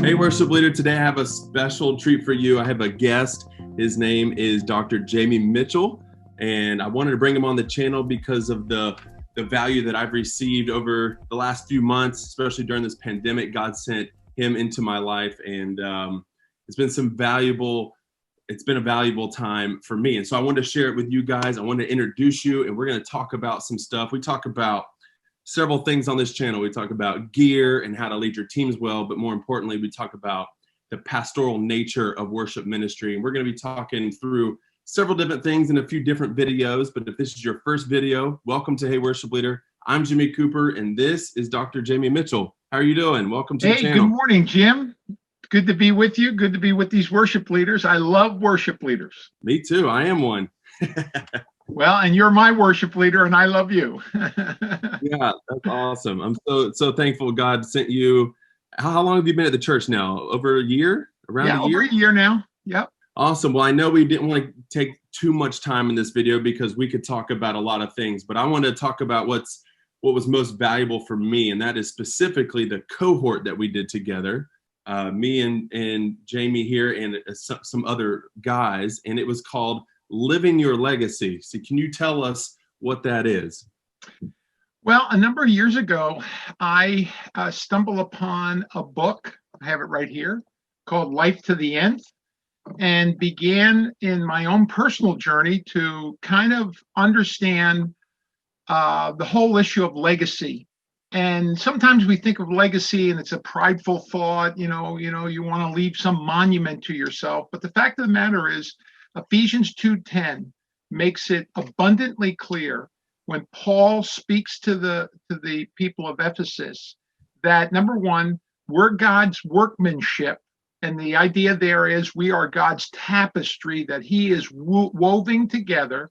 Hey, worship leader. Today I have a special treat for you. I have a guest. His name is Dr. Jamie Mitchell, and I wanted to bring him on the channel because of the value that I've received over the last few months, especially during this pandemic. God sent him into my life, and it's been a valuable time for me. And so I wanted to share it with you guys. I wanted to introduce you, and we're going to talk about some stuff. We talk about several things on this channel. We talk about gear and how to lead your teams well, but more importantly, we talk about the pastoral nature of worship ministry. And we're going to be talking through several different things in a few different videos. But if this is your first video, welcome to Hey Worship Leader. I'm Jimmy Cooper, and this is Dr. Jamie Mitchell. How are you doing? Welcome to the channel. Hey, good morning, Jim. Good to be with you. Good to be with these worship leaders. I love worship leaders. Me too. I am one. Well, and you're my worship leader, and I love you. Yeah, that's awesome. I'm so thankful God sent you. How long have you been at the church now? Over a year? Around a year? Over a year now. Yep. Awesome. Well, I know we didn't want to take too much time in this video because we could talk about a lot of things, but I want to talk about what was most valuable for me, and that is specifically the cohort that we did together, me and Jamie here and some other guys, and it was called Living Your Legacy. So can you tell us what that is? Well, a number of years ago, I stumbled upon a book, I have it right here, called Life to the Nth, and began in my own personal journey to kind of understand the whole issue of legacy. And sometimes we think of legacy and it's a prideful thought, you want to leave some monument to yourself. But the fact of the matter is, Ephesians 2:10 makes it abundantly clear when Paul speaks to the people of Ephesus that, number one, we're God's workmanship. And the idea there is we are God's tapestry that he is woven together,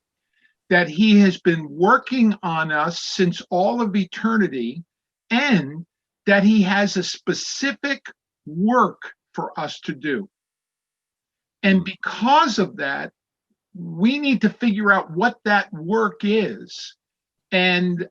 that he has been working on us since all of eternity, and that he has a specific work for us to do. And because of that, we need to figure out what that work is, and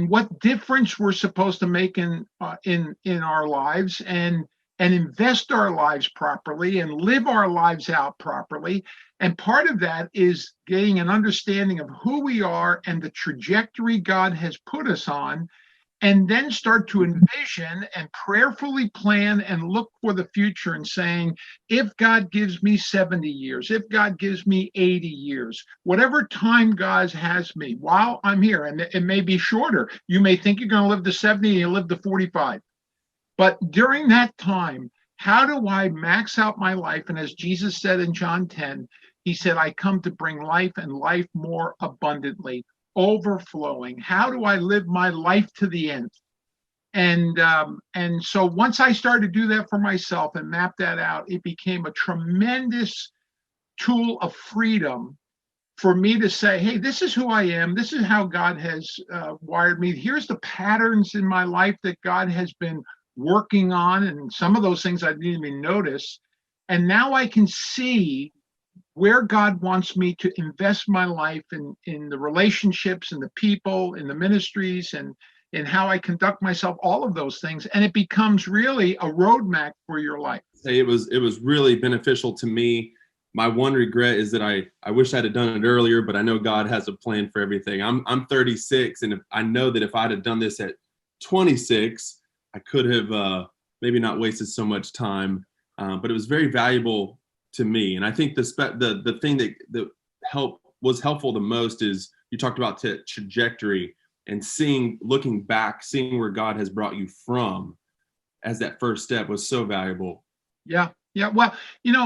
what difference we're supposed to make in our lives, and invest our lives properly and live our lives out properly. And part of that is getting an understanding of who we are and the trajectory God has put us on, and then start to envision and prayerfully plan and look for the future and saying, if God gives me 70 years, if God gives me 80 years, whatever time God has me while I'm here, and it may be shorter. You may think you're going to live to 70 and you live to 45. But during that time, how do I max out my life? And as Jesus said in John 10, he said, I come to bring life and life more abundantly, overflowing. How do I live my life to the end? And so once I started to do that for myself and map that out, it became a tremendous tool of freedom for me to say, hey, this is who I am. This is how God has wired me. Here's the patterns in my life that God has been working on, and some of those things I didn't even notice. And now I can see where God wants me to invest my life in the relationships and the people, in the ministries, and in how I conduct myself, all of those things. And it becomes really a roadmap for your life. It was really beneficial to me. My one regret is that I wish I'd have done it earlier, but I know God has a plan for everything. I'm 36, and I know that if I'd have done this at 26, I could have maybe not wasted so much time, but it was very valuable to me. And I think the thing that was helpful the most is you talked about trajectory and looking back, seeing where God has brought you from as that first step was so valuable. Yeah. Well,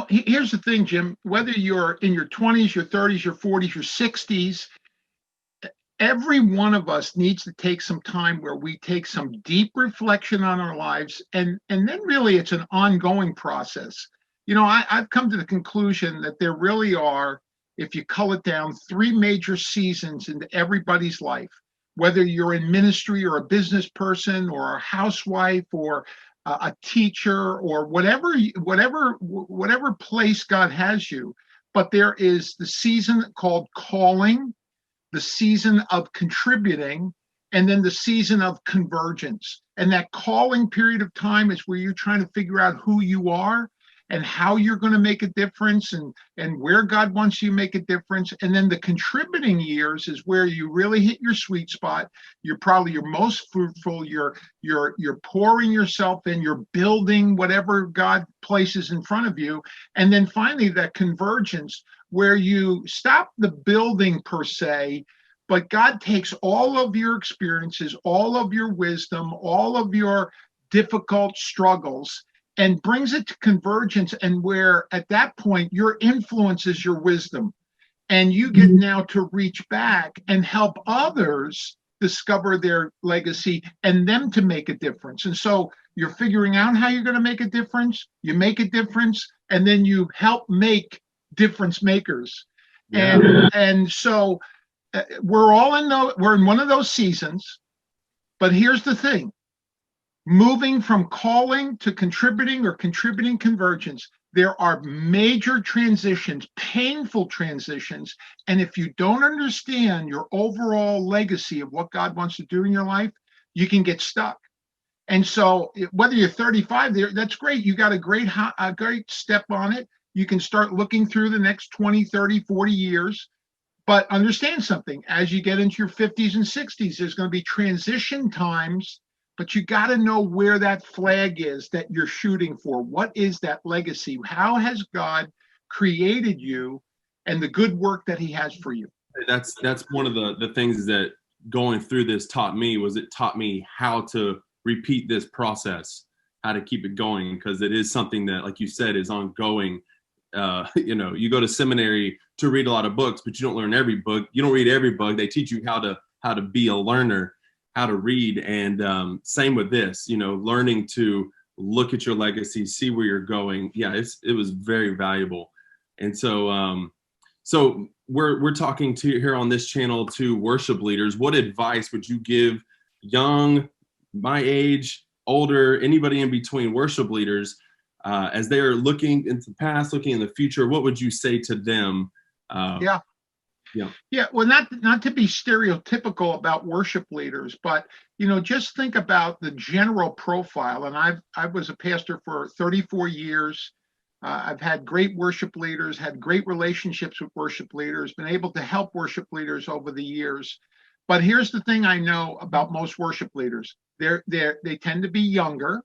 here's the thing, Jim, whether you're in your 20s, your 30s, your 40s, your 60s, every one of us needs to take some time where we take some deep reflection on our lives. And then really it's an ongoing process. I've come to the conclusion that there really are, if you cull it down, 3 major seasons into everybody's life, whether you're in ministry or a business person or a housewife or a teacher or whatever place God has you. But there is the season called calling, the season of contributing, and then the season of convergence. And that calling period of time is where you're trying to figure out who you are and how you're going to make a difference, and where God wants you to make a difference. And then the contributing years is where you really hit your sweet spot. You're probably your most fruitful. You're pouring yourself in. You're building whatever God places in front of you. And then finally, that convergence where you stop the building per se, but God takes all of your experiences, all of your wisdom, all of your difficult struggles, and brings it to convergence, and where at that point your influence is your wisdom, and you get now to reach back and help others discover their legacy and them to make a difference. And so you're figuring out how you're going to make a difference, you make a difference, and then you help make difference makers. Yeah. And so we're in one of those seasons. But here's the thing: moving from calling to contributing, or contributing convergence, there are major transitions, painful transitions. And if you don't understand your overall legacy of what God wants to do in your life, you can get stuck. And so whether you're 35, that's great. You got a great step on it. You can start looking through the next 20, 30, 40 years. But understand something: as you get into your 50s and 60s, there's going to be transition times. But you got to know where that flag is that you're shooting for. What is that legacy? How has God created you, and the good work that he has for you? That's one of the things that going through this taught me. It taught me how to repeat this process, how to keep it going, because it is something that, like you said, is ongoing. You go to seminary to read a lot of books, but you don't learn every book. You don't read every book. They teach you how to be a learner, how to read. And same with this, learning to look at your legacy, see where you're going. Yeah, it was very valuable. And so we're talking to here on this channel to worship leaders. What advice would you give young, my age, older, anybody in between worship leaders as they are looking into the past, looking in the future? What would you say to them? Yeah. Well, not to be stereotypical about worship leaders, but just think about the general profile. And I was a pastor for 34 years. I've had great worship leaders, had great relationships with worship leaders, been able to help worship leaders over the years. But here's the thing I know about most worship leaders: they tend to be younger.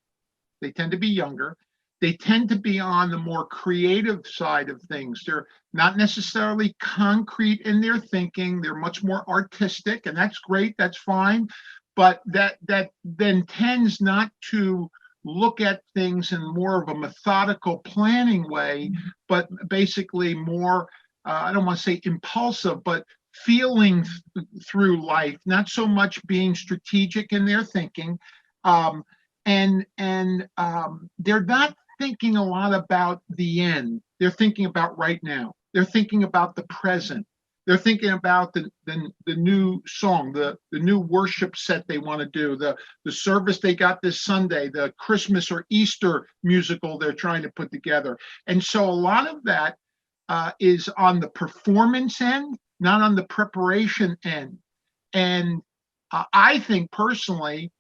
They tend to be younger. They tend to be on the more creative side of things. They're not necessarily concrete in their thinking. They're much more artistic, and that's great. That's fine. But that then tends not to look at things in more of a methodical, planning way, but basically more, I don't want to say impulsive, but feeling through life, not so much being strategic in their thinking. And they're not thinking a lot about the end. They're thinking about right now. They're thinking about the present. They're thinking about the new song, the new worship set they want to do, the service they got this Sunday, the Christmas or Easter musical they're trying to put together. And so a lot of that is on the performance end, not on the preparation end. And I think personally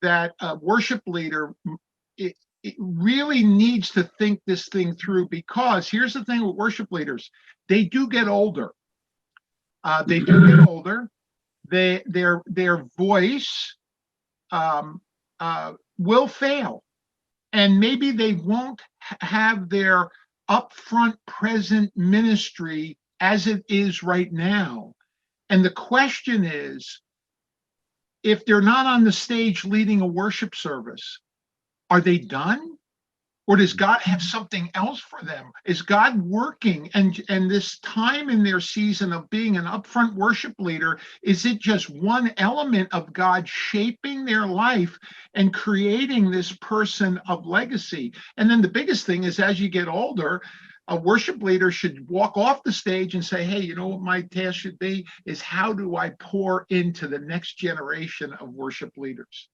that a worship leader, it really needs to think this thing through, because here's the thing with worship leaders: they do get older. Their voice will fail, and maybe they won't have their upfront present ministry as it is right now. And the question is, if they're not on the stage leading a worship service, are they done? Or does God have something else for them? Is God working? And this time in their season of being an upfront worship leader, is it just one element of God shaping their life and creating this person of legacy? And then the biggest thing is, as you get older, a worship leader should walk off the stage and say, hey, you know what my task should be is, how do I pour into the next generation of worship leaders?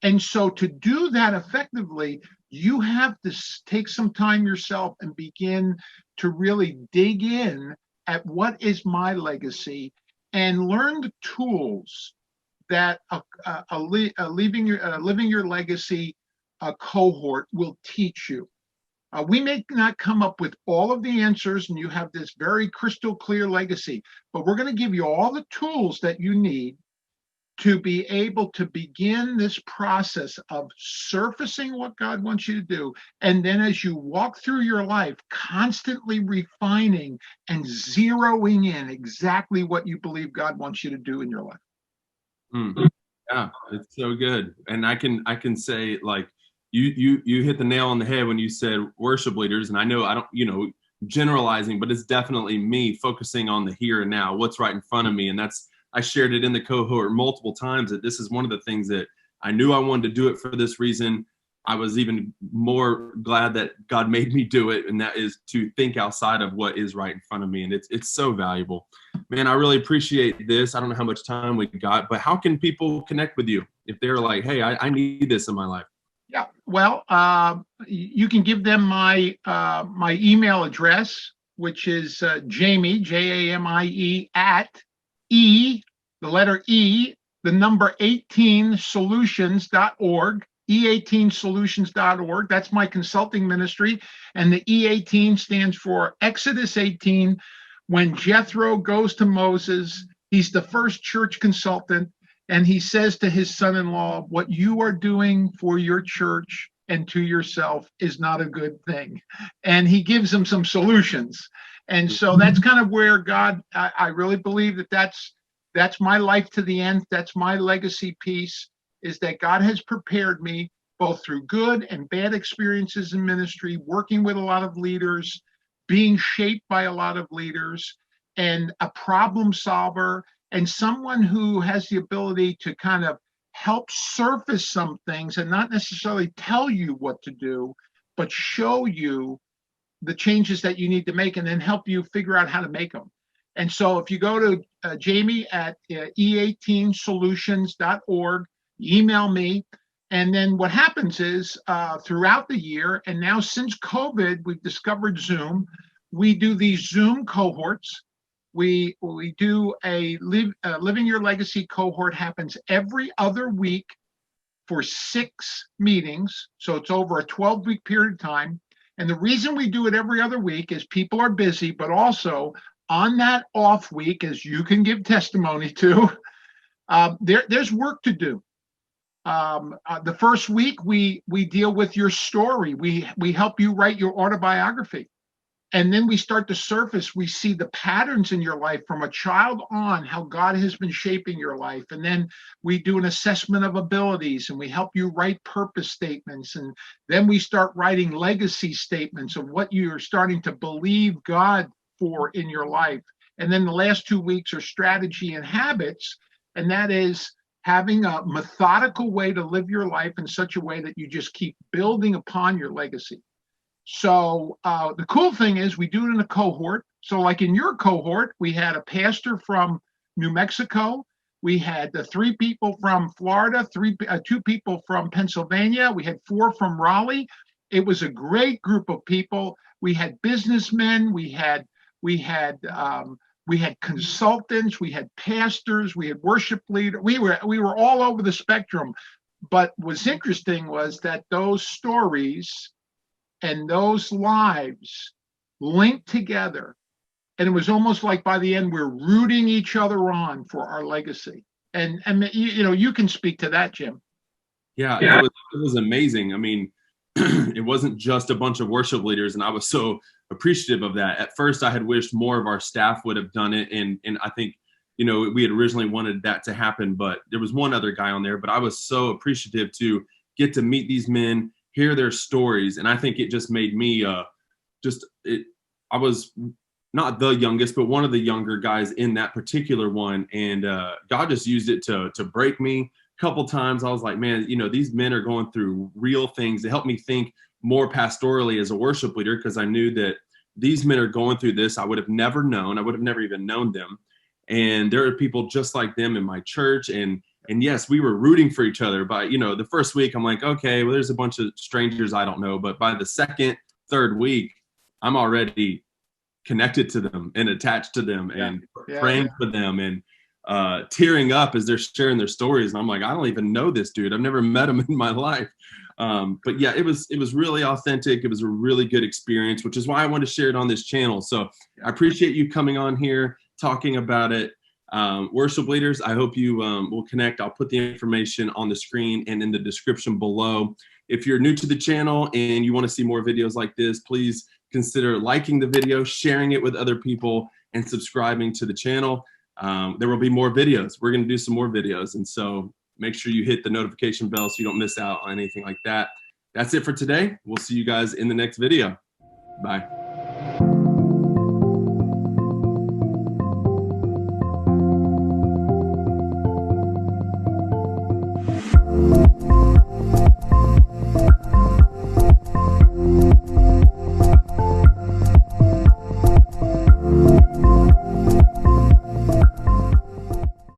And so to do that effectively, you have to take some time yourself and begin to really dig in at what is my legacy, and learn the tools that living your legacy cohort will teach you. We may not come up with all of the answers, and you have this very crystal clear legacy, but we're going to give you all the tools that you need to be able to begin this process of surfacing what God wants you to do. And then as you walk through your life, constantly refining and zeroing in exactly what you believe God wants you to do in your life. Yeah, it's so good. And I can say, like, you hit the nail on the head when you said worship leaders. And I know I don't, generalizing, but it's definitely me focusing on the here and now, what's right in front of me. And I shared it in the cohort multiple times that this is one of the things that I knew I wanted to do it for this reason. I was even more glad that God made me do it, and that is to think outside of what is right in front of me. And it's so valuable. Man, I really appreciate this. I don't know how much time we got, but how can people connect with you if they're like, hey, I need this in my life? Yeah, well, you can give them my email address, which is Jamie, Jamie, at the letter E, the number 18solutions.org, E18solutions.org. That's my consulting ministry. And the E18 stands for Exodus 18. When Jethro goes to Moses, he's the first church consultant, and he says to his son-in-law, what you are doing for your church and to yourself is not a good thing. And he gives him some solutions. And so that's kind of where God, I really believe that's my life to the end. That's my legacy piece, is that God has prepared me both through good and bad experiences in ministry, working with a lot of leaders, being shaped by a lot of leaders, and a problem solver, and someone who has the ability to kind of help surface some things and not necessarily tell you what to do, but show you the changes that you need to make and then help you figure out how to make them. And so if you go to Jamie at E18solutions.org, email me. And then what happens is throughout the year, and now since COVID, we've discovered Zoom. We do these Zoom cohorts. We do Living Your Legacy cohort, happens every other week for 6 meetings. So it's over a 12-week period of time. And the reason we do it every other week is people are busy, but also on that off week, as you can give testimony to, there's work to do. The first week, we deal with your story. We help you write your autobiography. And then we start to surface, we see the patterns in your life from a child on, how God has been shaping your life. And then we do an assessment of abilities, and we help you write purpose statements. And then we start writing legacy statements of what you're starting to believe God for in your life. And then the last 2 weeks are strategy and habits. And that is having a methodical way to live your life in such a way that you just keep building upon your legacy. So the cool thing is we do it in a cohort. So like in your cohort, we had a pastor from New Mexico. We had 3 people from Florida, 2 people from Pennsylvania. We had 4 from Raleigh. It was a great group of people. We had businessmen. We had consultants. We had pastors. We had worship leaders. We were all over the spectrum. But what's interesting was that those stories and those lives linked together. And it was almost like by the end, we're rooting each other on for our legacy. And you can speak to that, Jim. Yeah. It was amazing. I mean, it wasn't just a bunch of worship leaders, and I was so appreciative of that. At first, I had wished more of our staff would have done it. And I think, we had originally wanted that to happen, but there was one other guy on there. But I was so appreciative to get to meet these men, hear their stories. And I think it just made me I was not the youngest, but one of the younger guys in that particular one. And God just used it to break me a couple times. I was like, man, these men are going through real things. It helped me think more pastorally as a worship leader, because I knew that these men are going through this. I would have never known. I would have never even known them. And there are people just like them in my church. And yes, we were rooting for each other. But, the first week I'm like, okay, well, there's a bunch of strangers I don't know. But by the second, third week, I'm already connected to them and attached to them and praying for them. And tearing up as they're sharing their stories. And I'm like, I don't even know this dude. I've never met him in my life. But yeah, it was really authentic. It was a really good experience, which is why I wanted to share it on this channel. So I appreciate you coming on here, talking about it. Worship leaders, I hope you will connect. I'll put the information on the screen and in the description below. If you're new to the channel and you want to see more videos like this, please consider liking the video, sharing it with other people, and subscribing to the channel. There will be more videos. We're going to do some more videos. And so make sure you hit the notification bell so you don't miss out on anything like that. That's it for today. We'll see you guys in the next video. Bye.